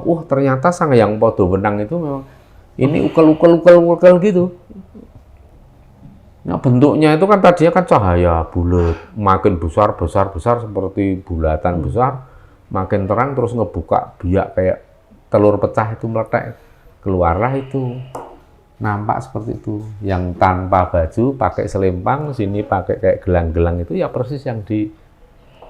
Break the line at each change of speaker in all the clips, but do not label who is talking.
wah ternyata Sang Hyang Padhawenang itu memang ini ukel gitu. Nah, bentuknya itu kan tadinya kan cahaya bulat, makin besar seperti bulatan besar, makin terang terus ngebuka biak kayak telur pecah itu meletek, keluarlah itu. Nampak seperti itu. Yang tanpa baju, pakai selempang, sini pakai kayak gelang-gelang itu ya persis yang di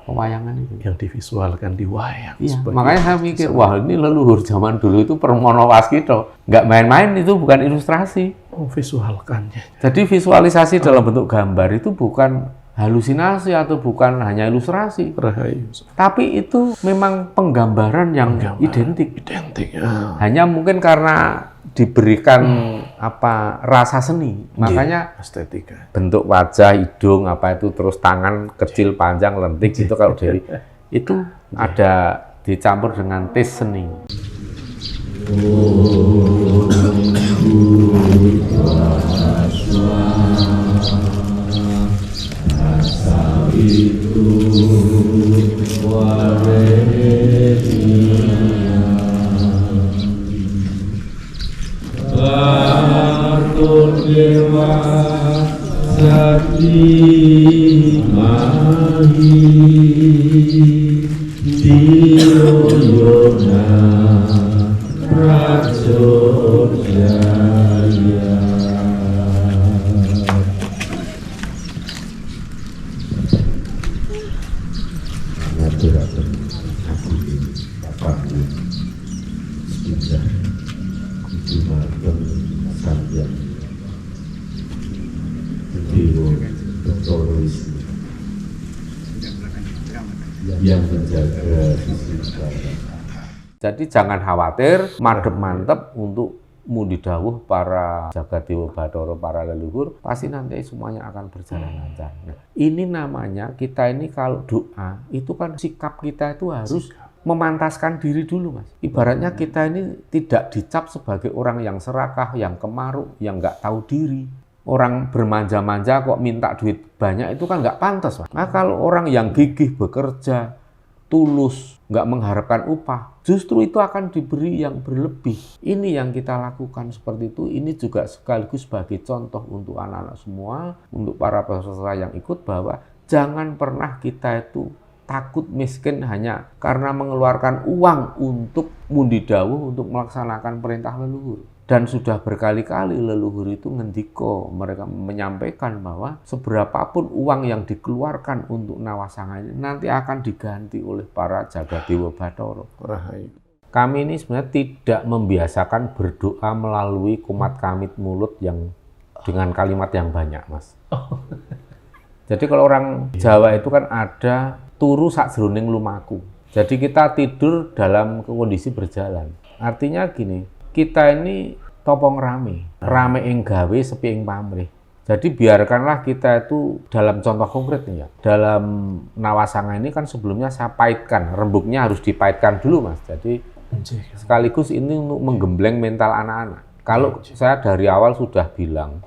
pewayangan itu.
Yang divisualkan di wayang.
Iya, makanya saya mikir, wah ini leluhur zaman dulu itu Permono Waskita. Nggak main-main, itu bukan ilustrasi.
Oh, visualkannya.
Jadi visualisasi dalam bentuk gambar itu bukan halusinasi atau bukan hanya ilustrasi.
Rahayu.
Tapi itu memang penggambaran yang identik.
Identik. Ya.
Hanya mungkin karena diberikan rasa seni, makanya
estetika.
bentuk wajah, hidung, apa itu terus tangan kecil, panjang, lentik itu kalau dari itu ada dicampur dengan tes seni.
Dewa Sakti Mahi Diyoyona Rajo Jaya. Ngaturaken aku Bapak Sudah kudumaken sampeyan Dewa Betara Wisnu yang menjaga sisi selatan.
Jadi jangan khawatir, madhep mantep untuk mundi dawuh para Jagadewa Bathara, para leluhur, pasti nanti semuanya akan berjalan lancar. Nah, ini namanya kita ini kalau doa, itu kan sikap kita itu harus memantaskan diri dulu, Mas. Ibaratnya kita ini tidak dicap sebagai orang yang serakah, yang kemaruk, yang nggak tahu diri. Orang bermanja-manja kok minta duit banyak itu kan nggak pantas, Mas. Nah, kalau orang yang gigih bekerja, tulus, nggak mengharapkan upah, justru itu akan diberi yang berlebih. Ini yang kita lakukan seperti itu. Ini juga sekaligus sebagai contoh untuk anak-anak semua, untuk para peserta yang ikut, bahwa jangan pernah kita itu takut miskin hanya karena mengeluarkan uang untuk mundi dawuh, untuk melaksanakan perintah leluhur. Dan sudah berkali-kali leluhur itu ngendiko, mereka menyampaikan bahwa seberapapun uang yang dikeluarkan untuk Nawasanga ini nanti akan diganti oleh para Jagadewa Bathara. Kami ini sebenarnya tidak membiasakan berdoa melalui kumat kamit mulut yang dengan kalimat yang banyak, Mas. Jadi kalau orang Jawa itu kan ada turu sakjroning lumaku. Jadi kita tidur dalam kondisi berjalan. Artinya gini, kita ini topong rame ing gawe, sepi ing pamrih. Jadi biarkanlah kita itu dalam contoh konkret nih ya. Dalam Nawasanga ini kan sebelumnya saya pahitkan, rembuknya harus dipahitkan dulu, Mas. Jadi sekaligus ini untuk menggembleng mental anak-anak. Kalau saya dari awal sudah bilang,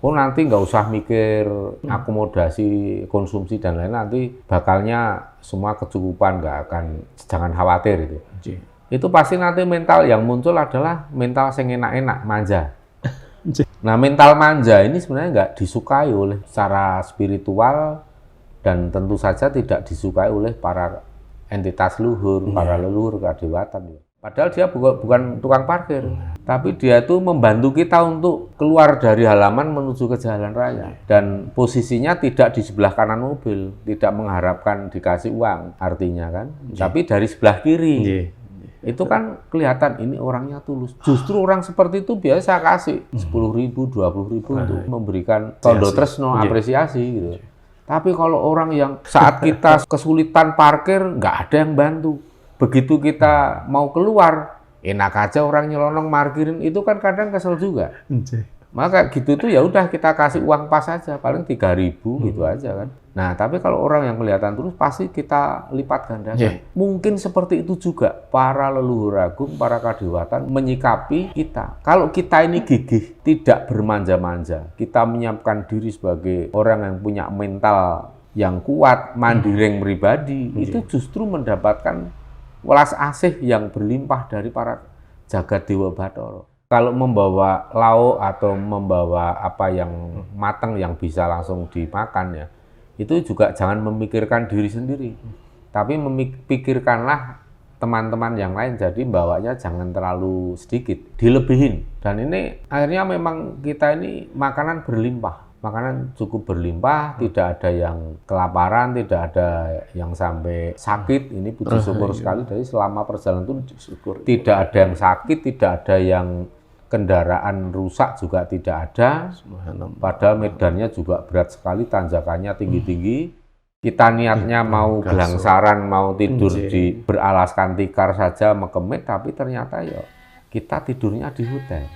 oh nanti nggak usah mikir akomodasi, konsumsi dan lain, nanti bakalnya semua kecukupan, nggak akan, jangan khawatir itu. Itu pasti nanti mental yang muncul adalah mental yang enak-enak, manja. Nah, mental manja ini sebenarnya nggak disukai oleh secara spiritual dan tentu saja tidak disukai oleh para entitas luhur, para leluhur kadewatan. Padahal dia bukan tukang parkir, tapi dia itu membantu kita untuk keluar dari halaman menuju ke jalan raya. Dan posisinya tidak di sebelah kanan mobil, tidak mengharapkan dikasih uang, artinya kan. Tapi dari sebelah kiri. Itu kan kelihatan ini orangnya tulus. Justru orang seperti itu biasa saya kasih 10.000, 20.000 untuk memberikan tondo tresno, apresiasi gitu. Tapi kalau orang yang saat kita kesulitan parkir, nggak ada yang bantu. Begitu kita mau keluar, enak aja orang nyelonong parkirin, itu kan kadang kesel juga. Maka gitu tuh ya udah kita kasih uang pas aja, paling 3.000 gitu aja kan. Nah, tapi kalau orang yang kelihatan terus pasti kita lipat gandakan. Mungkin seperti itu juga para leluhur agung, para kadewatan menyikapi kita. Kalau kita ini gigih, tidak bermanja-manja, kita menyiapkan diri sebagai orang yang punya mental yang kuat, mandireng pribadi, itu justru mendapatkan welas asih yang berlimpah dari para jagat Dewa Bathara. Kalau membawa lauk atau membawa apa yang matang yang bisa langsung dimakan ya, itu juga jangan memikirkan diri sendiri, tapi memikirkanlah teman-teman yang lain. Jadi bawanya jangan terlalu sedikit, dilebihin. Dan ini akhirnya memang kita ini makanan berlimpah. Makanan cukup berlimpah, tidak ada yang kelaparan, tidak ada yang sampai sakit. Ini puji syukur sekali. Jadi selama perjalanan itu tidak ada yang sakit, tidak ada yang kendaraan rusak juga tidak ada. Padahal medannya juga berat sekali, tanjakannya tinggi-tinggi. Kita niatnya mau gelangsaran, mau tidur di beralaskan tikar saja, mekemit, tapi ternyata ya kita tidurnya di hotel.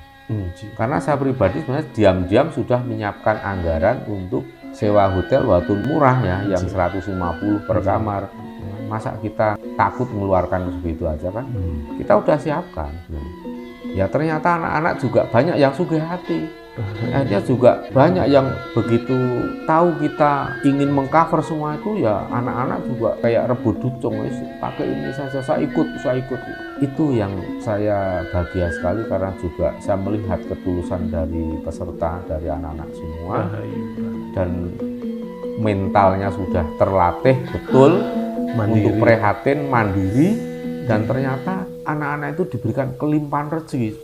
Karena saya pribadi sebenarnya diam-diam sudah menyiapkan anggaran untuk sewa hotel walaupun murah ya, yang 150 per kamar. Masa kita takut mengeluarkan segitu aja kan? Kita udah siapkan. Ya ternyata anak-anak juga banyak yang sugih hati. Akhirnya juga banyak yang begitu tahu kita ingin mengcover semua itu, ya anak-anak juga kayak rebut ducung, pakai ini saja, saya ikut. Itu yang saya bahagia sekali karena juga saya melihat ketulusan dari peserta, dari anak-anak semua, dan mentalnya sudah terlatih betul untuk prihatin, mandiri, dan ternyata anak-anak itu diberikan kelimpahan rezeki.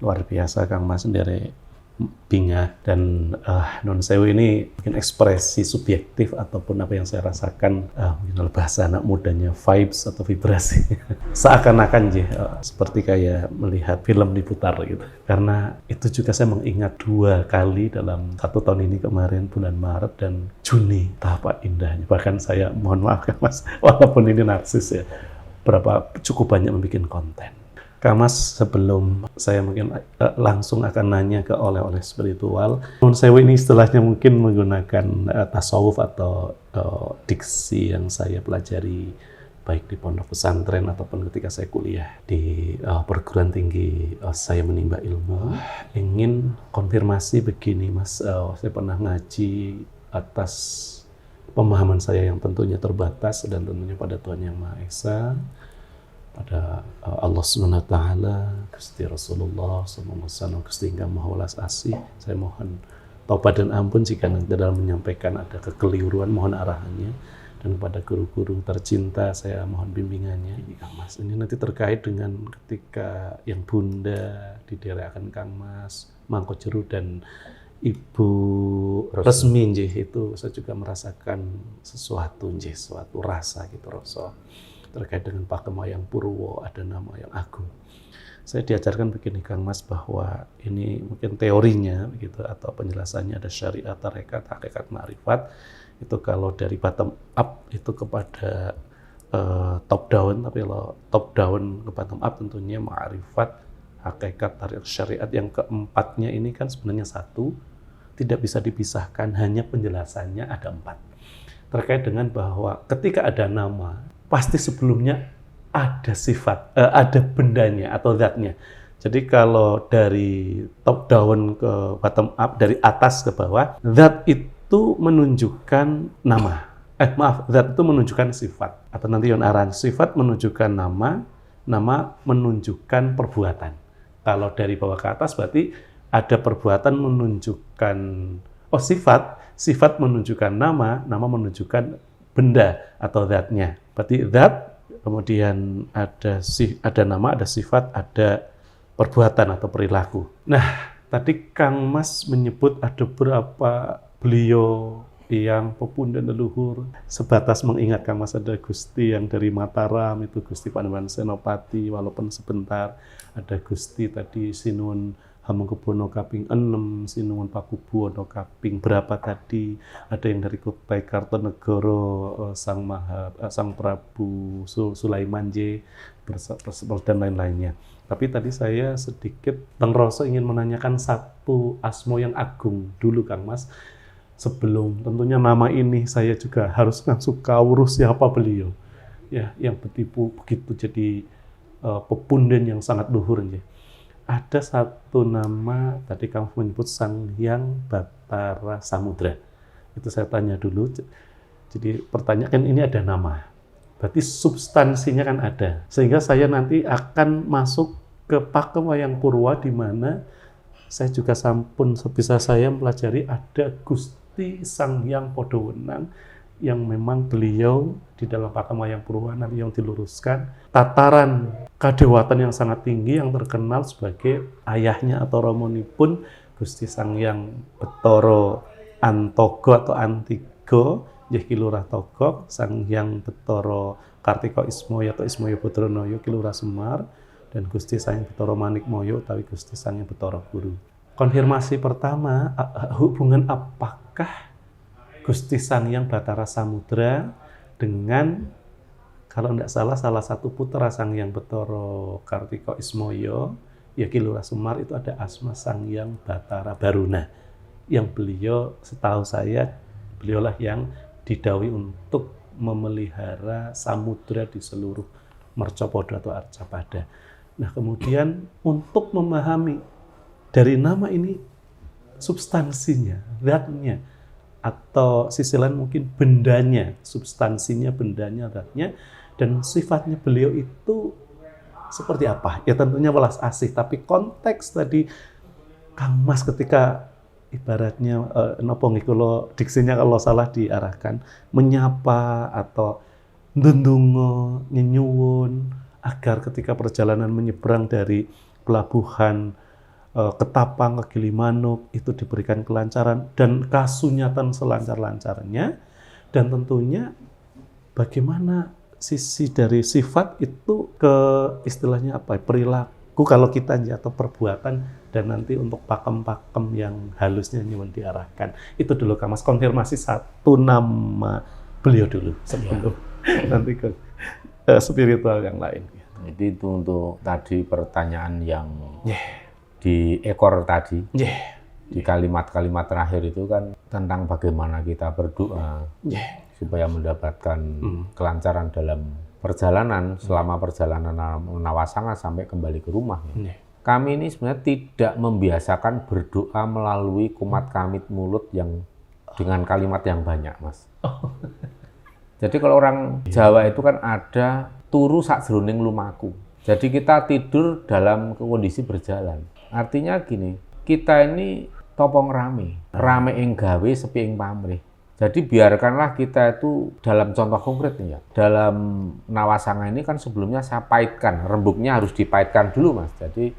Luar biasa Kang Mas dari Bingah, dan Nun Sewu ini mungkin ekspresi subjektif ataupun apa yang saya rasakan, mungkin bahasa anak mudanya vibes atau vibrasi. Seakan-akan seperti kayak melihat film diputar gitu. Karena itu juga saya mengingat 2 kali dalam 1 tahun ini, kemarin bulan Maret dan Juni, betapa indahnya. Bahkan saya mohon maaf Kang Mas, walaupun ini narsis ya, cukup banyak membuat konten. Kang Mas, sebelum saya mungkin langsung akan nanya ke oleh-oleh spiritual, Nun Sewu ini istilahnya mungkin menggunakan tasawuf atau diksi yang saya pelajari baik di pondok pesantren ataupun ketika saya kuliah di perguruan tinggi saya menimba ilmu. Ingin konfirmasi begini Mas, saya pernah ngaji atas pemahaman saya yang tentunya terbatas dan tentunya pada Tuhan Yang Maha Esa, pada Allah SWT, Gusti Rasulullah SAW, Gusti Ingkang Maha Welas Asih. Saya mohon taubat dan ampun jika nanti dalam menyampaikan ada kekeliruan, mohon arahannya. Dan kepada guru-guru tercinta saya mohon bimbingannya. Ini Kang Mas, ini nanti terkait dengan ketika yang Bunda diderekakan Kang Mas, Mangko Jeru dan Ibu Resmi itu saya juga merasakan sesuatu suatu rasa gitu, rasa terkait dengan Pakem Wayang Purwo, ada nama yang agung. Saya diajarkan begini Kang Mas, bahwa ini mungkin teorinya begitu atau penjelasannya ada syariat, tarekat, hakikat, ma'rifat. Itu kalau dari bottom up itu kepada top down, tapi kalau top down ke bottom up tentunya ma'rifat, hakikat, tarekat, syariat. Yang keempatnya ini kan sebenarnya satu, tidak bisa dipisahkan, hanya penjelasannya ada 4. Terkait dengan bahwa ketika ada nama, pasti sebelumnya ada sifat, ada bendanya atau zatnya. Jadi kalau dari top down ke bottom up, dari atas ke bawah, zat itu menunjukkan nama. Zat itu menunjukkan sifat. Atau nanti yang arahan, sifat menunjukkan nama, nama menunjukkan perbuatan. Kalau dari bawah ke atas berarti ada perbuatan menunjukkan sifat menunjukkan nama, nama menunjukkan benda atau zatnya. Berarti zat, kemudian ada nama, ada sifat, ada perbuatan atau perilaku. Nah, tadi Kang Mas menyebut ada beberapa beliau yang pepundhen leluhur. Sebatas mengingat Kang Mas, ada Gusti yang dari Mataram, itu Gusti Panembahan Senopati, walaupun sebentar. Ada Gusti tadi Sinuwun Hamengkubuwono kaping 6, Sinuwun Pakubuwono kaping berapa tadi, ada yang dari Kutai Kartonegoro, Sang Prabu Sulaiman dan lain-lainnya. Tapi tadi saya sedikit tengroso ingin menanyakan satu asmo yang agung dulu Kang Mas. Sebelum tentunya nama ini saya juga harus langsung kawruh siapa beliau. Ya, yang begitu jadi pepundhen yang sangat luhur ya. Ada satu nama, tadi kamu menyebut Sang Hyang Bathara Samudra. Itu saya tanya dulu. Jadi pertanyaan ini ada nama. berarti substansinya kan ada. Sehingga saya nanti akan masuk ke pakem wayang Purwa, di mana saya juga sampun sebisa saya mempelajari ada Gusti Sang Hyang Podowenang, yang memang beliau di dalam pakem wayang Purwa nanti yang diluruskan tataran kadewatan yang sangat tinggi, yang terkenal sebagai ayahnya atau romonipun Gusti Sang Hyang Betara Antogo atau Antigo, nggih Ki Lurah Togog, Sang Hyang Betara Kartika Ismaya atau Ismaya Badranaya Ki Lurah Semar, dan Gusti Sang Hyang Betara Manikmaya utawi Gusti Sang Hyang Betara Guru. Konfirmasi pertama, hubungan apakah Gusti Sang Hyang Bathara Samudra dengan, kalau tidak salah satu putra Sang Hyang Betara Kartika Ismaya, ya Ki Lurah Semar, itu ada asma Sang Hyang Bathara Baruna, yang beliau, setahu saya, beliaulah yang didhawuhi untuk memelihara samudra di seluruh Mercapada atau Arcapada. Nah, kemudian untuk memahami dari nama ini substansinya, zatnya, atau sisi lain mungkin bendanya, substansinya, bendanya, zatnya, dan sifatnya beliau itu seperti apa? Ya tentunya welas asih, tapi konteks tadi Kang Mas ketika ibaratnya napa nggih kula diksinya kalau salah diarahkan menyapa atau ndendonga nyenyuwun agar ketika perjalanan menyeberang dari pelabuhan Ketapang ke Gilimanuk itu diberikan kelancaran dan kasunyatan selancar-lancarnya, dan tentunya bagaimana sisi dari sifat itu ke istilahnya apa, perilaku kalau kita atau perbuatan, dan nanti untuk pakem-pakem yang halusnya nyuwun diarahkan. Itu dulu Kang Mas, konfirmasi satu nama beliau dulu sebelum nanti ke spiritual yang lain.
Jadi itu untuk tadi pertanyaan yang di ekor tadi, di kalimat-kalimat terakhir itu kan tentang bagaimana kita berdoa supaya mendapatkan kelancaran dalam perjalanan, selama perjalanan Nawasanga sampai kembali ke rumah. Kami ini sebenarnya tidak membiasakan berdoa melalui kumat kamit mulut yang dengan kalimat yang banyak, Mas. Jadi kalau orang Jawa itu kan ada turu sakjroning lumaku. Jadi kita tidur dalam kondisi berjalan. Artinya gini, kita ini topong rame ing gawe sepi ing pamrih. Jadi biarkanlah kita itu dalam contoh konkret nih ya. Dalam Nawasanga ini kan sebelumnya saya pahitkan, rembuknya harus dipahitkan dulu, Mas. Jadi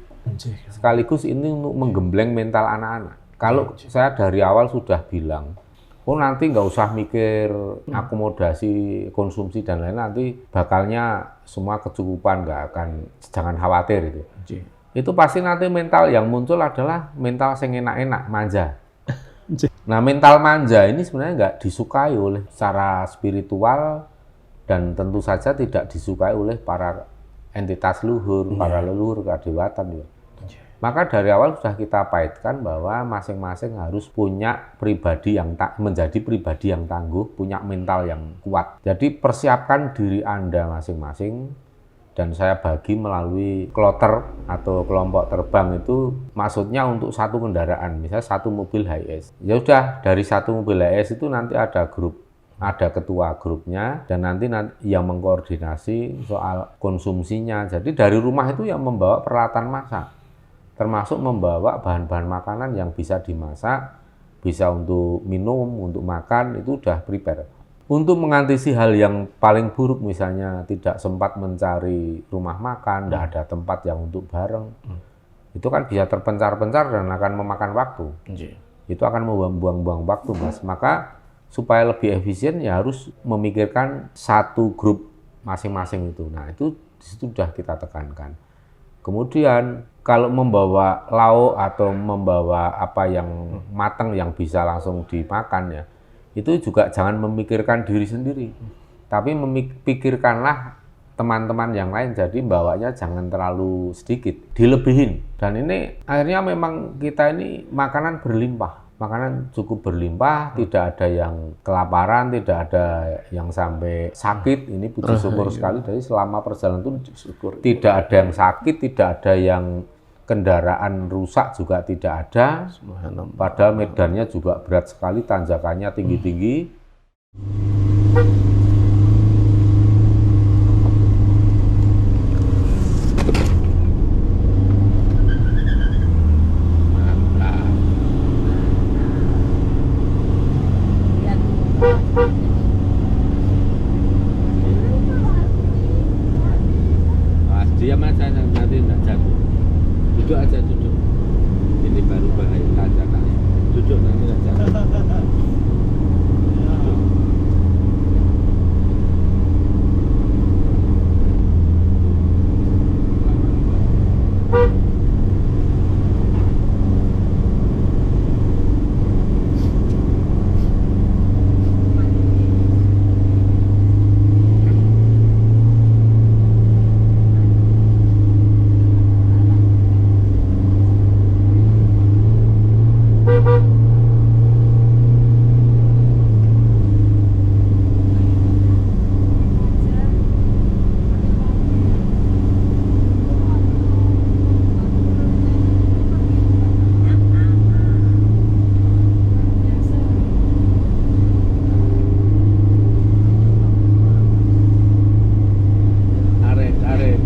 sekaligus ini untuk menggembleng mental anak-anak. Kalau saya dari awal sudah bilang, oh nanti nggak usah mikir akomodasi, konsumsi dan lain, nanti bakalnya semua kecukupan, nggak akan, jangan khawatir itu. Itu pasti nanti mental yang muncul adalah mental yang enak-enak, manja. Nah, mental manja ini sebenarnya nggak disukai oleh secara spiritual, dan tentu saja tidak disukai oleh para entitas luhur, para leluhur, kadewatan. Maka dari awal sudah kita pahitkan bahwa masing-masing harus punya pribadi yang menjadi pribadi yang tangguh, punya mental yang kuat. Jadi persiapkan diri Anda masing-masing, dan saya bagi melalui kloter atau kelompok terbang itu maksudnya untuk satu kendaraan, misalnya satu mobil HIS. Ya sudah, dari satu mobil HIS itu nanti ada grup, ada ketua grupnya, dan nanti yang mengkoordinasi soal konsumsinya. Jadi dari rumah itu yang membawa peralatan masak, termasuk membawa bahan-bahan makanan yang bisa dimasak, bisa untuk minum, untuk makan, itu udah prepare. Untuk mengantisipasi hal yang paling buruk, misalnya tidak sempat mencari rumah makan, tidak ada tempat yang untuk bareng, itu kan bisa terpencar-pencar dan akan memakan waktu. Itu akan membuang-buang waktu, Mas. Maka supaya lebih efisien ya harus memikirkan satu grup masing-masing itu. Nah, itu sudah kita tekankan. Kemudian kalau membawa lauk atau membawa apa yang matang yang bisa langsung dimakan ya, itu juga jangan memikirkan diri sendiri, tapi memikirkanlah teman-teman yang lain. Jadi bawanya jangan terlalu sedikit, dilebihin. Dan ini akhirnya memang kita ini makanan berlimpah, makanan cukup berlimpah, tidak ada yang kelaparan, tidak ada yang sampai sakit. Ini puji syukur sekali. Jadi selama perjalanan itu tidak ada yang sakit, tidak ada yang kendaraan rusak juga tidak ada. Padahal medannya juga berat sekali, tanjakannya tinggi-tinggi. Diam aja nanti nggak jatuh. Duduk aja duduk. Ini baru bahaya tanjakan. Duduk nanti nggak jatuh. Duduk. Arif.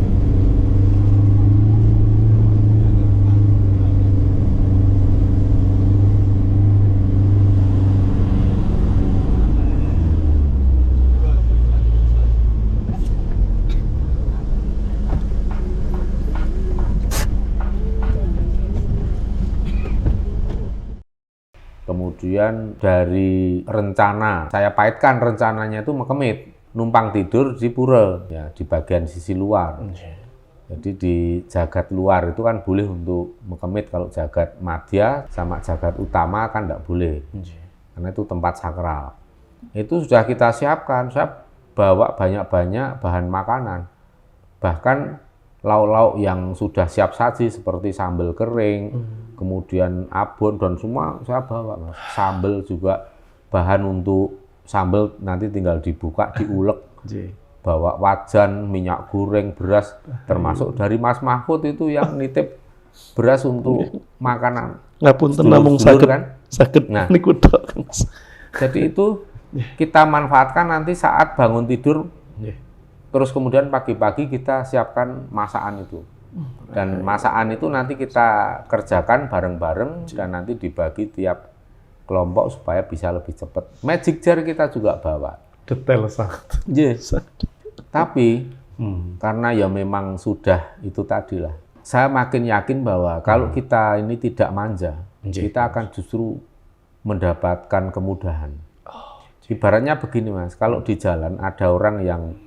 Kemudian dari rencana, saya paitkan rencananya itu Mekemit, numpang tidur di pura, ya di bagian sisi luar. Jadi di jagat luar itu kan boleh untuk Mekemit, kalau jagat madya sama jagat utama kan tidak boleh, karena itu tempat sakral. Itu sudah kita siapkan, saya bawa banyak-banyak bahan makanan, bahkan lauk-lauk yang sudah siap saji seperti sambal kering, kemudian abon dan semua saya bawa, Mas. Sambal juga, bahan untuk sambal nanti tinggal dibuka, diulek. Bawa wajan, minyak goreng, beras, termasuk dari Mas Mahfud itu yang nitip beras untuk makanan.
Ngapunten namung saged
Nah,
niku tok, Mas.
jadi itu kita manfaatkan nanti saat bangun tidur. Terus kemudian pagi-pagi kita siapkan masakan itu. Dan masakan itu nanti kita kerjakan bareng-bareng dan nanti dibagi tiap kelompok supaya bisa lebih cepat. Magic jar kita juga bawa.
Detail sangat.
Yes. Tapi karena ya memang sudah itu tadi lah. Saya makin yakin bahwa kalau kita ini tidak manja, kita akan justru mendapatkan kemudahan. Ibaratnya begini, Mas, kalau di jalan ada orang yang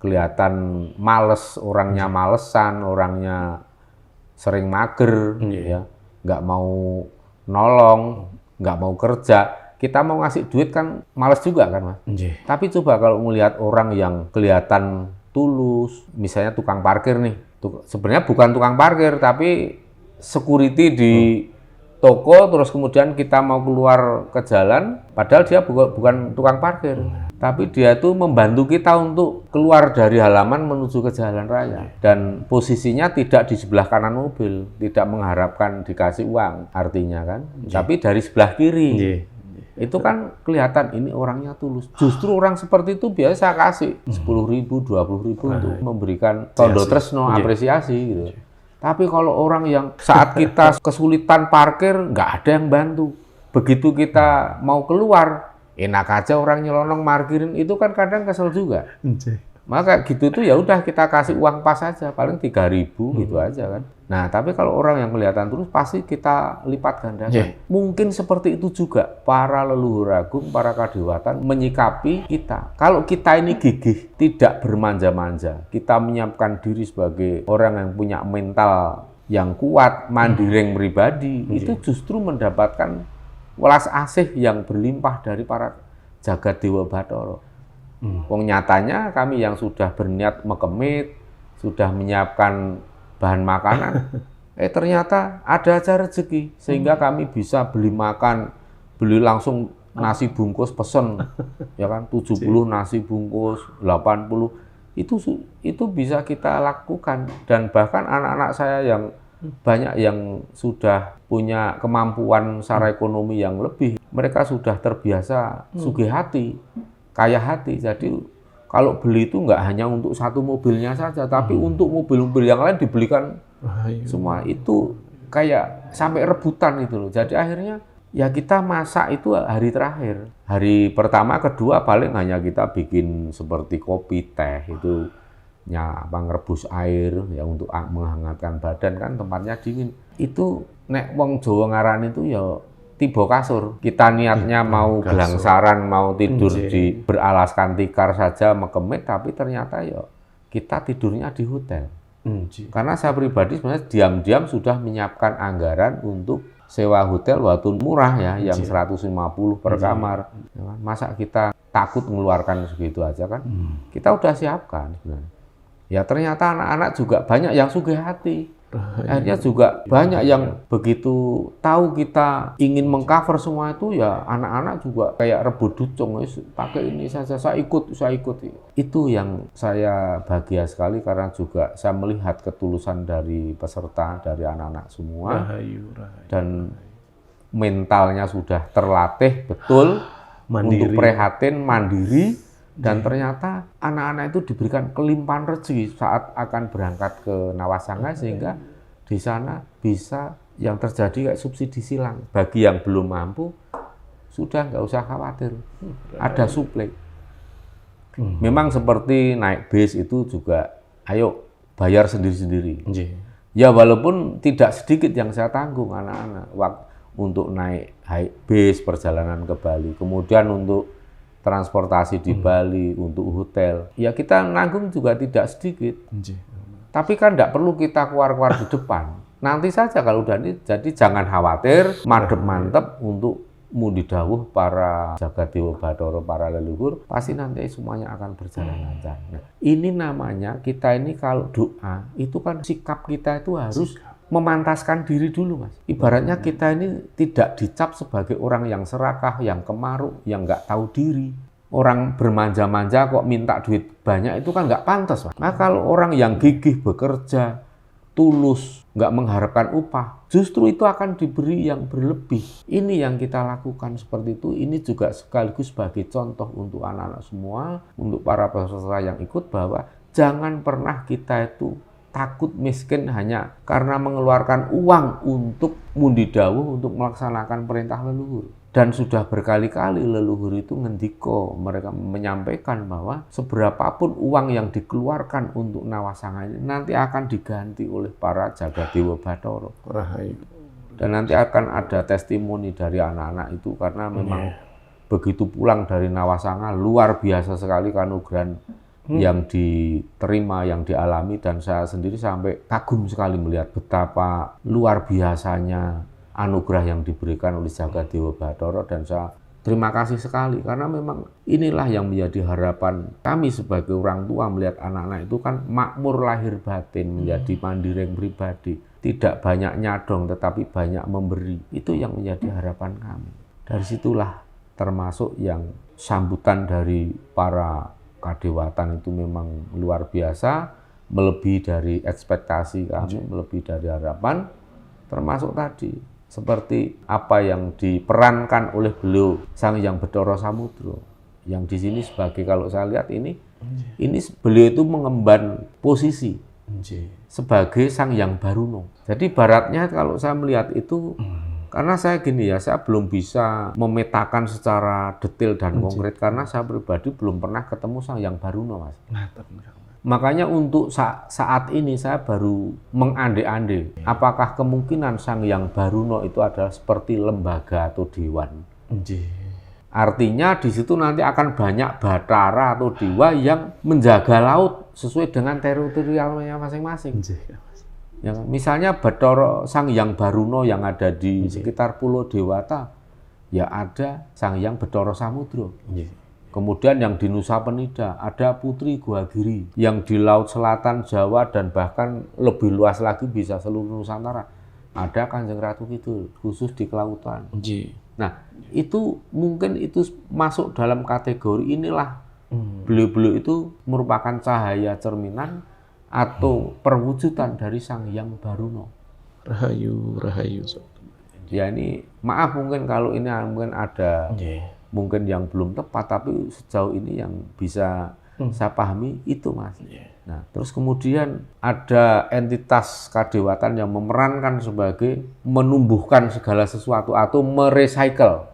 kelihatan males, orangnya malesan, orangnya sering mager, ya, nggak mau nolong, nggak mau kerja, kita mau ngasih duit kan males juga kan, Mas. Tapi coba kalau melihat orang yang kelihatan tulus, misalnya tukang parkir nih, sebenarnya bukan tukang parkir, tapi security di toko, terus kemudian kita mau keluar ke jalan, padahal dia bukan tukang parkir. Tapi dia itu membantu kita untuk keluar dari halaman menuju ke jalan raya. Dan posisinya tidak di sebelah kanan mobil, tidak mengharapkan dikasih uang, artinya kan. Tapi dari sebelah kiri. Itu kan kelihatan ini orangnya tulus. Justru orang seperti itu biasa saya kasih 10.000, 20.000 untuk memberikan tondo tresno, apresiasi gitu. Tapi kalau orang yang saat kita kesulitan parkir, nggak ada yang bantu. Begitu kita mau keluar, enak aja orang nyelonong parkirin, itu kan kadang kesel juga. Maka gitu tuh ya udah kita kasih uang pas aja, paling 3.000 gitu aja kan. Nah, tapi kalau orang yang kelihatan tulus pasti kita lipat gandakan. Mungkin seperti itu juga para leluhur agung, para kadewatan menyikapi kita. Kalau kita ini gigih, tidak bermanja-manja, kita menyiapkan diri sebagai orang yang punya mental yang kuat, mandireng pribadi, itu justru mendapatkan welas asih yang berlimpah dari para jagat Dewa Bathara. Wong nyatanya kami yang sudah berniat Mekemit, sudah menyiapkan bahan makanan, ternyata ada aja rezeki, sehingga kami bisa beli makan, beli langsung nasi bungkus pesen, ya kan, 70 nasi bungkus, 80, itu bisa kita lakukan. Dan bahkan anak-anak saya yang banyak yang sudah punya kemampuan secara ekonomi yang lebih, mereka sudah terbiasa sugih hati, kaya hati. Jadi kalau beli itu nggak hanya untuk satu mobilnya saja, tapi untuk mobil-mobil yang lain dibelikan semua. Itu kayak sampai rebutan itu loh. Jadi akhirnya ya kita masak itu hari terakhir. Hari pertama, kedua paling hanya kita bikin seperti kopi, teh itu ngerebus air ya untuk menghangatkan badan kan tempatnya dingin. Itu nek wong Jawa ngaran itu ya tiba kasur. Kita niatnya mau gelangsaran, mau tidur di beralaskan tikar saja mekemit, tapi ternyata ya kita tidurnya di hotel. Karena saya pribadi sebenarnya diam-diam sudah menyiapkan anggaran untuk sewa hotel walaupun murah ya, yang 150 per kamar. Masa kita takut mengeluarkan segitu aja kan? Kita udah siapkan sebenarnya. Ya ternyata anak-anak juga banyak yang sugih hati. Akhirnya juga banyak yang begitu tahu kita ingin mengcover semua itu ya anak-anak juga kayak rebut ducung, pakai ini saja, saya ikut. Itu yang saya bahagia sekali karena juga saya melihat ketulusan dari peserta, dari anak-anak semua. Dan mentalnya sudah terlatih betul untuk prihatin, mandiri. Dan ternyata anak-anak itu diberikan kelimpahan rezeki saat akan berangkat ke Nawasangka sehingga di sana bisa yang terjadi kayak subsidi silang. Bagi yang belum mampu, sudah nggak usah khawatir, ada suplai. Memang seperti naik bis itu juga, ayo bayar sendiri-sendiri. Ya walaupun tidak sedikit yang saya tanggung anak-anak untuk naik bis perjalanan ke Bali, kemudian untuk transportasi di Bali, untuk hotel. Ya kita nanggung juga tidak sedikit. Tapi kan tidak perlu kita keluar-keluar di depan. Nanti saja kalau udah ini, jadi jangan khawatir, madep mantep untuk mundi dawuh para jagat Dewa Bathara, para leluhur, pasti nanti semuanya akan berjalan lancar. Nah, ini namanya kita ini kalau doa, itu kan sikap kita itu harus memantaskan diri dulu, Mas. Ibaratnya kita ini tidak dicap sebagai orang yang serakah, yang kemaruk, yang nggak tahu diri. Orang bermanja-manja kok minta duit banyak itu kan nggak pantas, Mas. Nah kalau orang yang gigih bekerja, tulus, nggak mengharapkan upah, justru itu akan diberi yang berlebih. Ini yang kita lakukan seperti itu. Ini juga sekaligus sebagai contoh untuk anak-anak semua, untuk para peserta yang ikut, bahwa jangan pernah kita itu takut miskin hanya karena mengeluarkan uang untuk mundi dawuh, untuk melaksanakan perintah leluhur. Dan sudah berkali-kali leluhur itu ngendiko, mereka menyampaikan bahwa seberapapun uang yang dikeluarkan untuk Nawasangka ini nanti akan diganti oleh para jagat Dewa Bathara. Dan nanti akan ada testimoni dari anak-anak itu karena memang begitu pulang dari Nawasangka luar biasa sekali kanugrahan yang diterima, yang dialami, dan saya sendiri sampai kagum sekali melihat betapa luar biasanya anugerah yang diberikan oleh jagat Dewa Bathara, dan saya terima kasih sekali karena memang inilah yang menjadi harapan kami sebagai orang tua melihat anak-anak itu kan makmur lahir batin, menjadi mandiri yang pribadi, tidak banyak nyadong tetapi banyak memberi. Itu yang menjadi harapan kami. Dari situlah termasuk yang sambutan dari para kadewatan itu memang luar biasa, melebihi dari ekspektasi kami, melebihi dari harapan, termasuk tadi seperti apa yang diperankan oleh beliau Sang Hyang Bathara Samudra. Yang di sini sebagai, kalau saya lihat ini beliau itu mengemban posisi sebagai Sang Hyang Baruno. Jadi baratnya kalau saya melihat itu, karena saya gini ya, saya belum bisa memetakan secara detail dan konkret karena saya pribadi belum pernah ketemu Sang Hyang Baruno, Mas. Makanya untuk saat ini saya baru mengande-ande apakah kemungkinan Sang Hyang Baruno itu adalah seperti lembaga atau dewan. Artinya di situ nanti akan banyak batara atau dewa yang menjaga laut sesuai dengan teritorialnya masing-masing. Ya, misalnya Bathara Sang Hyang Baruno yang ada di sekitar Pulau Dewata, ya ada Sang Hyang Bathara Samudra. Kemudian yang di Nusa Penida ada Putri Gua Giri, yang di Laut Selatan Jawa dan bahkan lebih luas lagi bisa seluruh Nusantara. Ada Kanjeng Ratu Kidul, khusus di kelautan. Nah, itu mungkin itu masuk dalam kategori inilah. Beliau-beliau itu merupakan cahaya cerminan atau perwujudan dari Sang Hyang Baruno.
Rahayu.
Ya ini maaf mungkin kalau ini mungkin ada mungkin yang belum tepat, tapi sejauh ini yang bisa saya pahami itu, Mas. Nah, terus kemudian ada entitas kadewatan yang memerankan sebagai menumbuhkan segala sesuatu atau merecycle.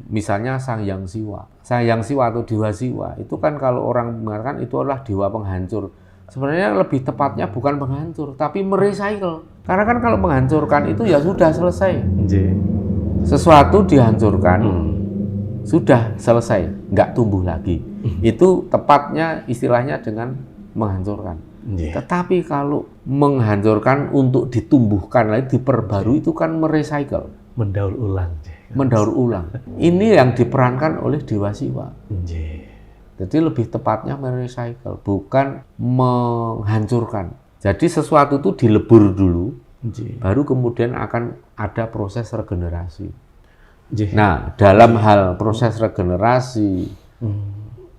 Misalnya Sang Hyang Siwa. Sang Siwa atau Dewa Siwa itu kan kalau orang mengatakan itu adalah dewa penghancur. Sebenarnya lebih tepatnya bukan penghancur, tapi merecycle. Karena kan kalau menghancurkan itu ya sudah selesai. Sesuatu dihancurkan, sudah selesai, nggak tumbuh lagi. Itu tepatnya istilahnya dengan menghancurkan. Tetapi kalau menghancurkan untuk ditumbuhkan lagi, diperbarui itu kan merecycle.
Mendaur ulang.
Mendaur ulang. Ini yang diperankan oleh Dewa Siwa. Jadi lebih tepatnya merecycle, bukan menghancurkan. Jadi sesuatu itu dilebur dulu, baru kemudian akan ada proses regenerasi. Nah, dalam hal proses regenerasi,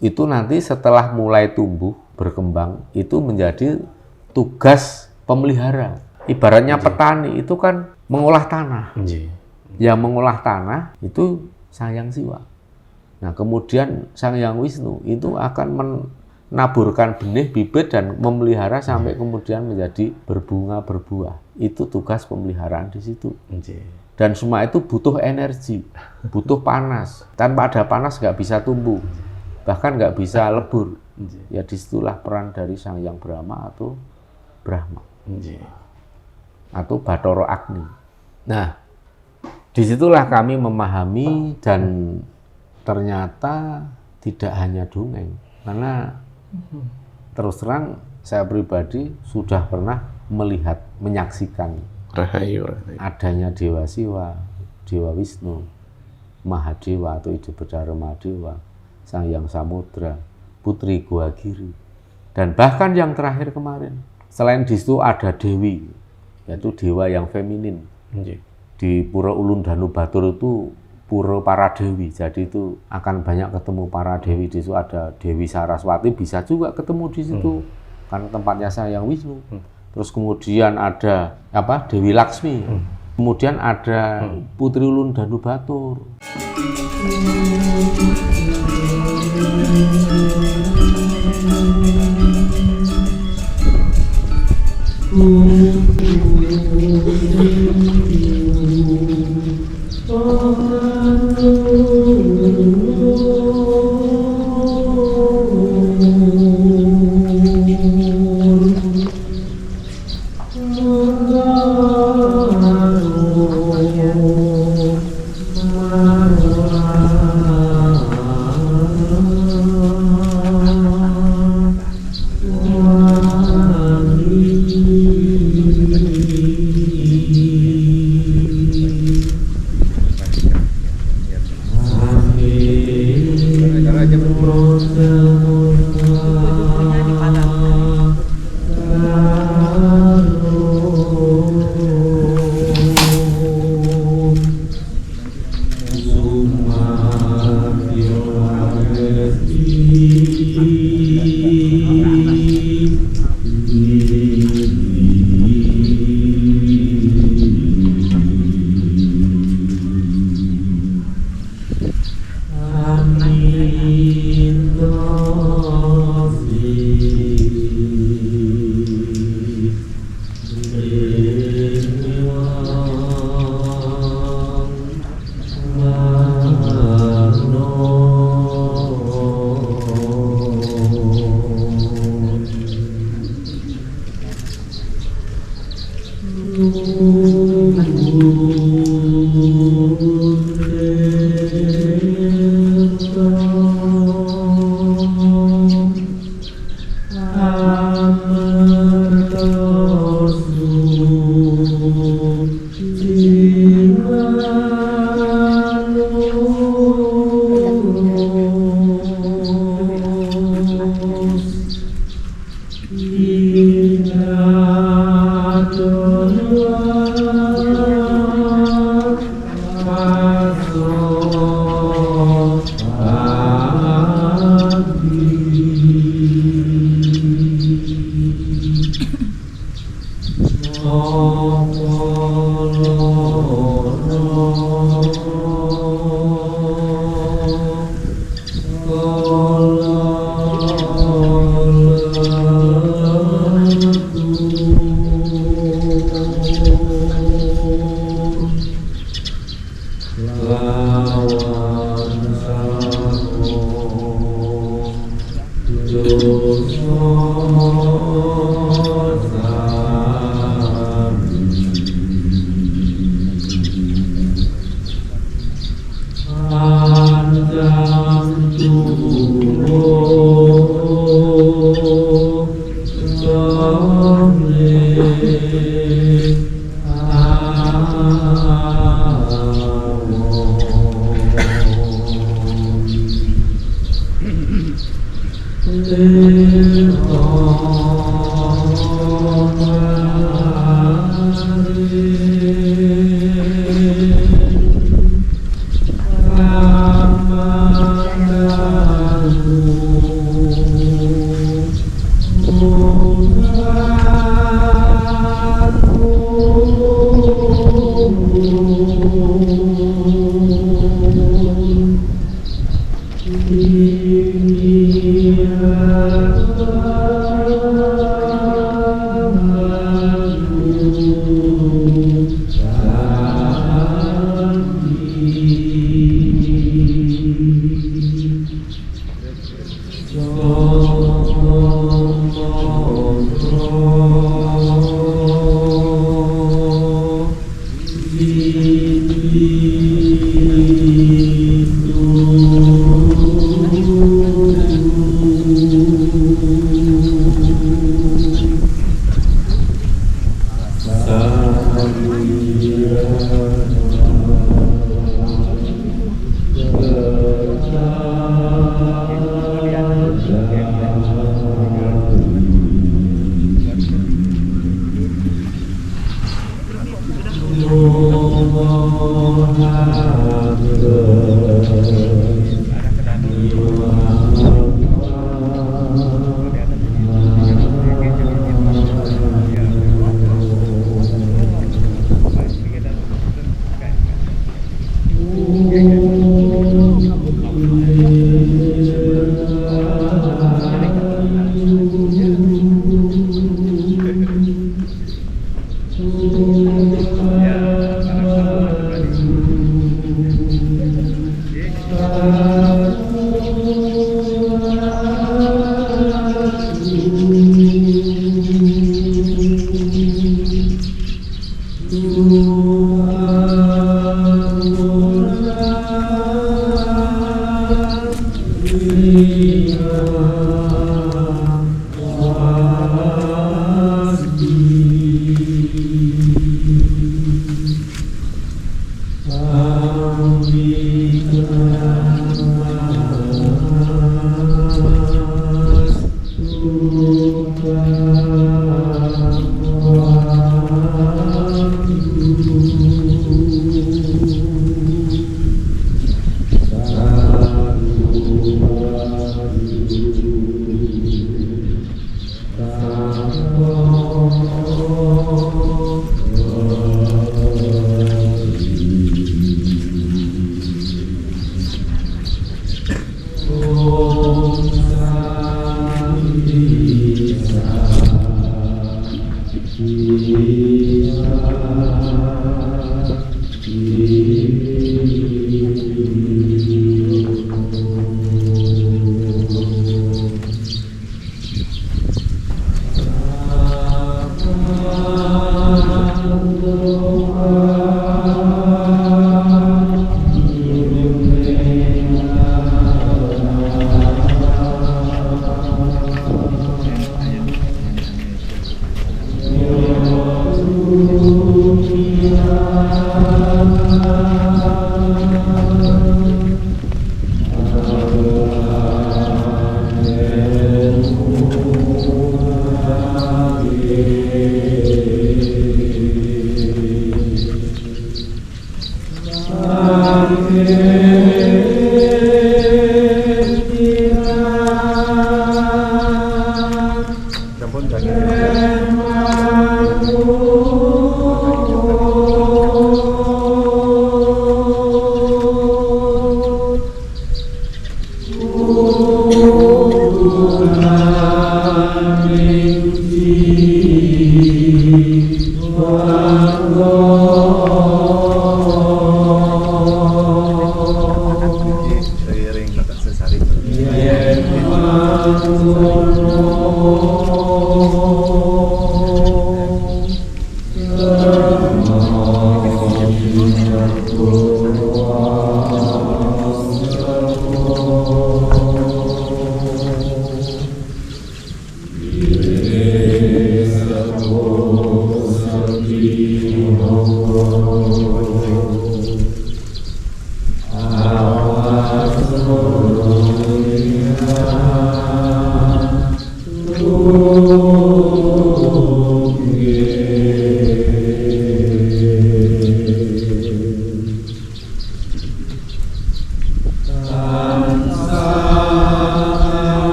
itu nanti setelah mulai tumbuh, berkembang, itu menjadi tugas pemelihara. Ibaratnya petani itu kan mengolah tanah. Yang mengolah tanah itu Sang Siwa. Nah, kemudian Sang Hyang Wisnu itu akan menaburkan benih bibit dan memelihara sampai kemudian menjadi berbunga berbuah. Itu tugas pemeliharaan di situ. Dan semua itu butuh energi, butuh panas. Tanpa ada panas nggak bisa tumbuh, bahkan nggak bisa lebur. Ya disitulah peran dari Sang Hyang Brahma atau Brahma atau Bathara Agni. Nah, disitulah kami memahami dan ternyata tidak hanya dongeng, karena terus terang saya pribadi sudah pernah melihat, menyaksikan adanya Dewa Siwa, Dewa Wisnu, Mahadewa atau Ida Bendara Mahadewa, Sang Hyang Samudra, Putri Gua Giri, dan bahkan yang terakhir kemarin, selain di situ ada Dewi, yaitu dewa yang feminin. Di Pura Ulundanu Batur itu pura para dewi, jadi itu akan banyak ketemu para dewi. Di situ ada Dewi Saraswati, bisa juga ketemu di situ, kan tempatnya Sang Hyang Wisnu. Terus kemudian ada Dewi Laksmi, kemudian ada Putri Ulundanu Batur.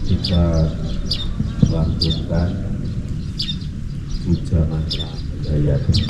Kita lanjutkan puja mantra Gayatri.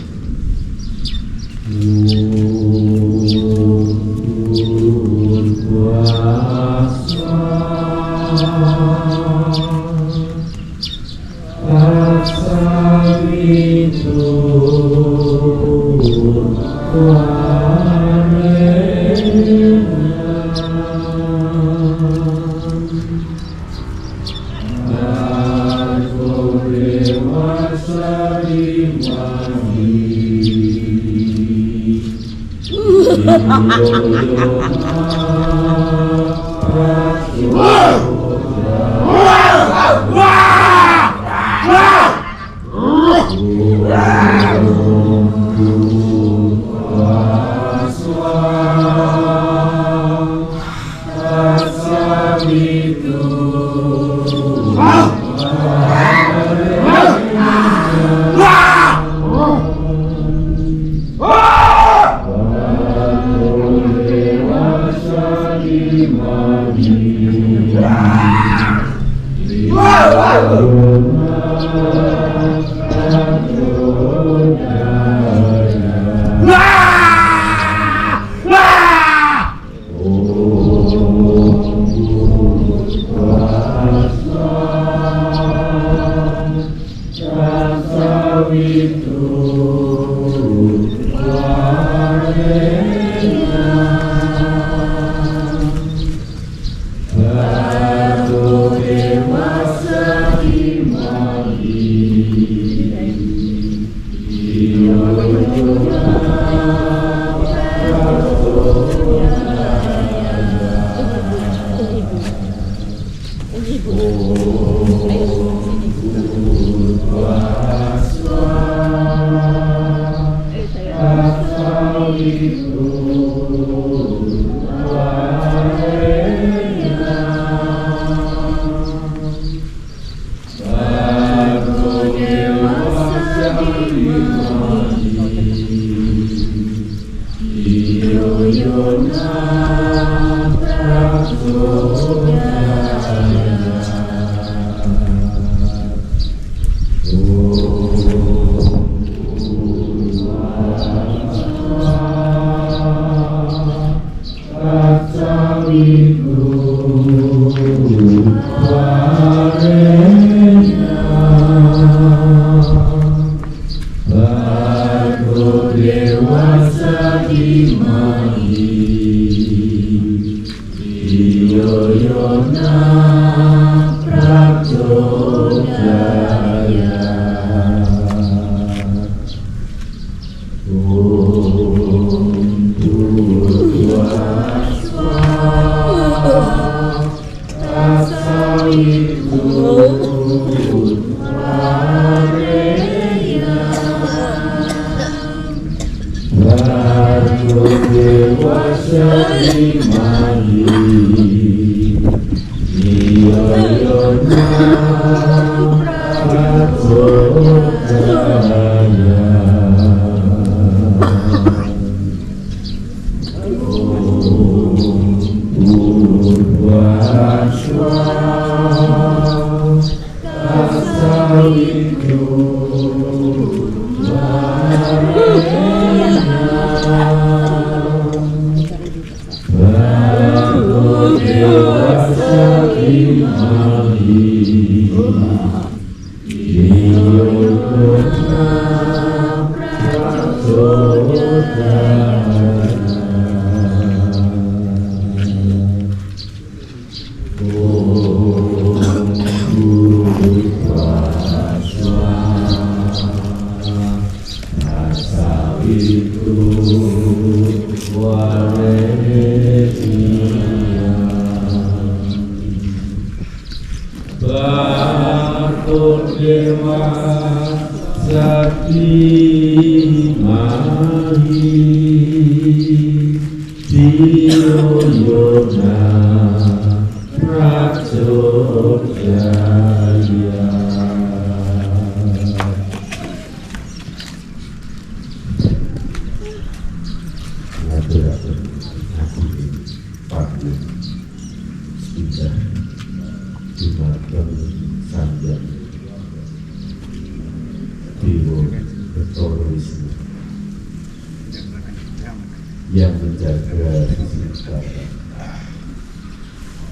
yang menjaga keseimbangan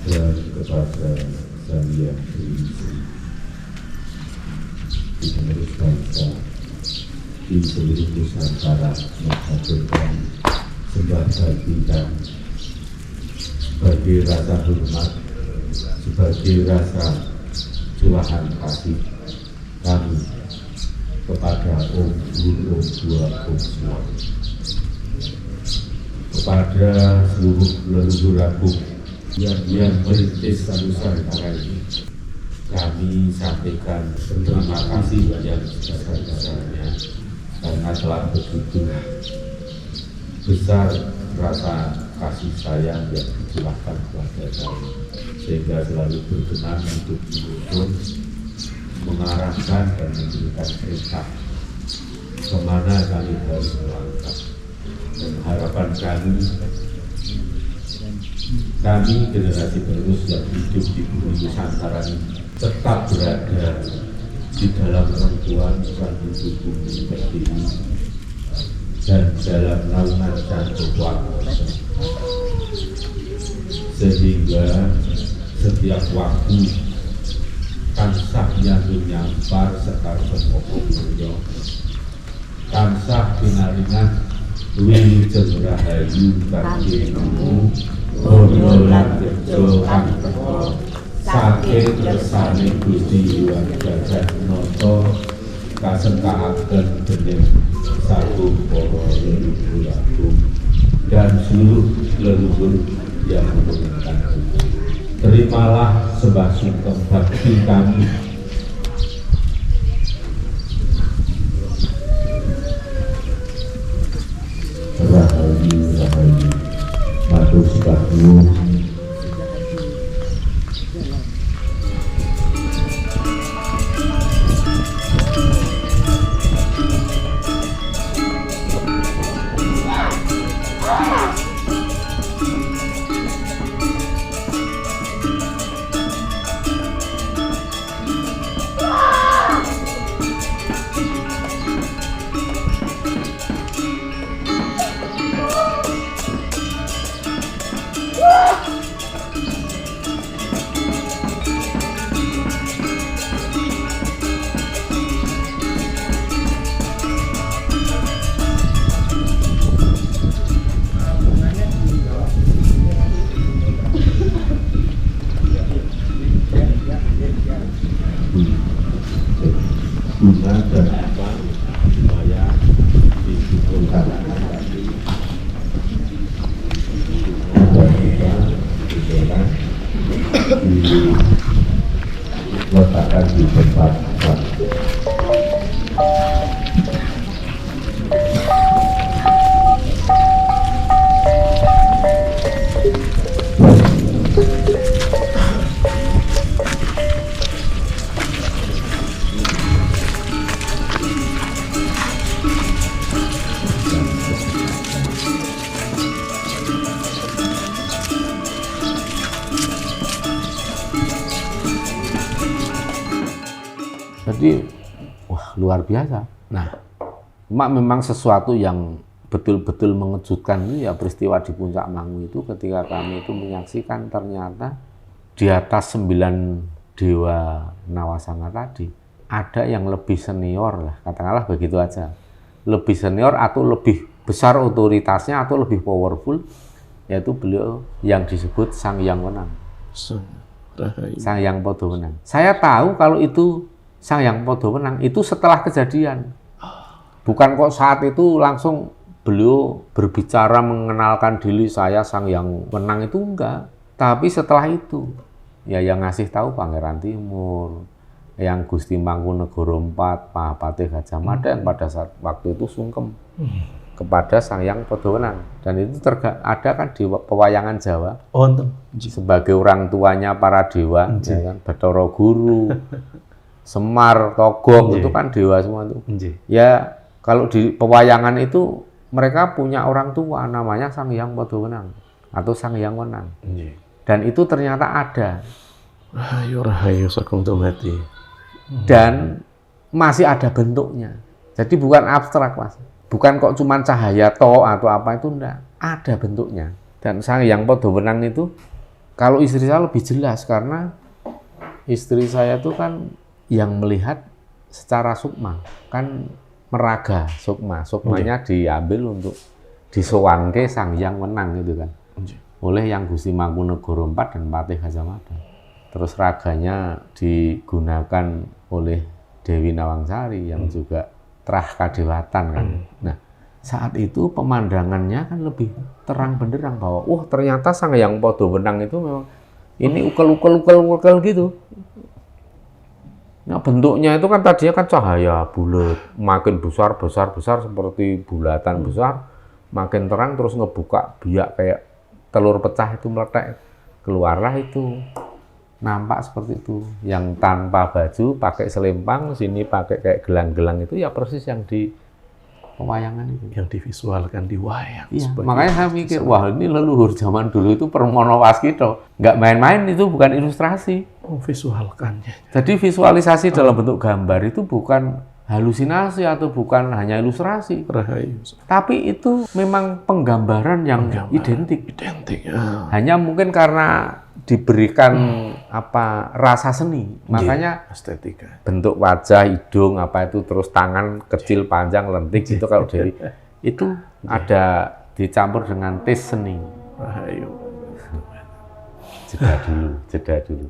dan kepada Sang Hyang Widi di seluruh bangsa di seluruh Nusantara menghaturkan sembah kita sebagai rasa hormat, sebagai rasa curahan kasih kami kepada Om Guru, Om Dua, Om Semua, kepada seluruh leluhur agung yang merintis Nusantara ini. Kami sampaikan terima kasih yang sebesar-besarnya karena telah begitu besar rasa kasih sayang yang dicurahkan kepada kami, sehingga selalu berkenan untuk mendukung, mengarahkan dan memberikan perintah kemana kami harus melangkah. Dan harapan kami generasi penerus yang hidup di bumi Nusantara ini tetap berada di dalam rengkuan satu bumi pertiwi dan dalam naungan jantung kuasa, sehingga setiap waktu tansah nyambung nyampar sekar sepokok mulya, tansah pinaringan wilujeng rahayu kanthi nemu bondo lan rejo kang teka saking kersane Gusti Hyang Gajahnoto kasengkaaken dening sagung para leluhur agung dan seluruh leluhur yang menurunkan kita. Terimalah sembah sungkem bakti kami rahayu rahayu matur sembah nuwun. Guna dan apa supaya dikumpulkan dan kita diletakkan di tempat
Jadi wah luar biasa. Nah, memang sesuatu yang betul-betul mengejutkan itu ya peristiwa di Puncak Mangu itu ketika kami itu menyaksikan ternyata di atas 9 dewa Nawasangka tadi ada yang lebih senior lah, katakanlah begitu aja. Lebih senior atau lebih besar otoritasnya atau lebih powerful, yaitu beliau yang disebut Sang Hyang Wenang. Sang Hyang Podowenang. Saya tahu kalau itu Sang Hyang Podowenang itu setelah kejadian. Bukan kok saat itu langsung beliau berbicara mengenalkan diri saya Sang Hyang Wenang itu enggak. Tapi setelah itu, ya yang ngasih tahu Pangeran Timur, yang Gusti Mangkunegoro IV, Mahapatih Gajah Mada yang pada saat waktu itu sungkem kepada Sang Hyang Podowenang. Dan itu ada kan di pewayangan Jawa. Sebagai orang tuanya para dewa, ya kan, Bathara Guru, Semar, Togong, itu kan dewa semua itu. Ya kalau di pewayangan itu mereka punya orang tua namanya Sang Hyang Podowenang atau Sang Hyang Wenang. Dan itu ternyata ada.
Rahayu Sakung Dumadi.
Dan masih ada bentuknya. Jadi bukan abstrak, Mas. Bukan kok cuma cahaya toh atau apa itu enggak. Ada bentuknya. Dan Sang Hyang Podowenang itu kalau istri saya lebih jelas karena istri saya itu kan yang melihat secara sukma. Kan meraga sukmanya diambil untuk disowanke Sang Hyang Wenang gitu kan. Oleh yang Gusti Mangkunegoro IV dan Patih Gajah Mada. Terus raganya digunakan oleh Dewi Nawangsari yang juga terah kadewatan kan. Nah, saat itu pemandangannya kan lebih terang benderang bahwa ternyata Sang Hyang Podowenang itu memang ini ukel gitu. Nah, bentuknya itu kan tadinya kan cahaya bulat, makin besar seperti bulatan besar, makin terang terus ngebuka biak kayak telur pecah itu meletek, keluarlah itu. Nampak seperti itu, yang tanpa baju, pakai selempang, sini pakai kayak gelang-gelang itu ya persis yang di pewayangan itu.
Yang divisualkan di wayang.
Iya, makanya saya mikir, wah ini leluhur zaman dulu itu Permono Waskita. Nggak main-main, itu bukan ilustrasi.
Visualkannya.
Jadi visualisasi dalam bentuk gambar itu bukan halusinasi atau bukan hanya ilustrasi.
Rahayu.
Tapi itu memang penggambaran yang identik.
Ya.
Hanya mungkin karena diberikan rasa seni, makanya
estetika.
Bentuk wajah, hidung, apa itu terus tangan kecil, panjang, lentik itu kalau dari itu ada dicampur dengan tes seni.
Rahayu.
Jeda dulu.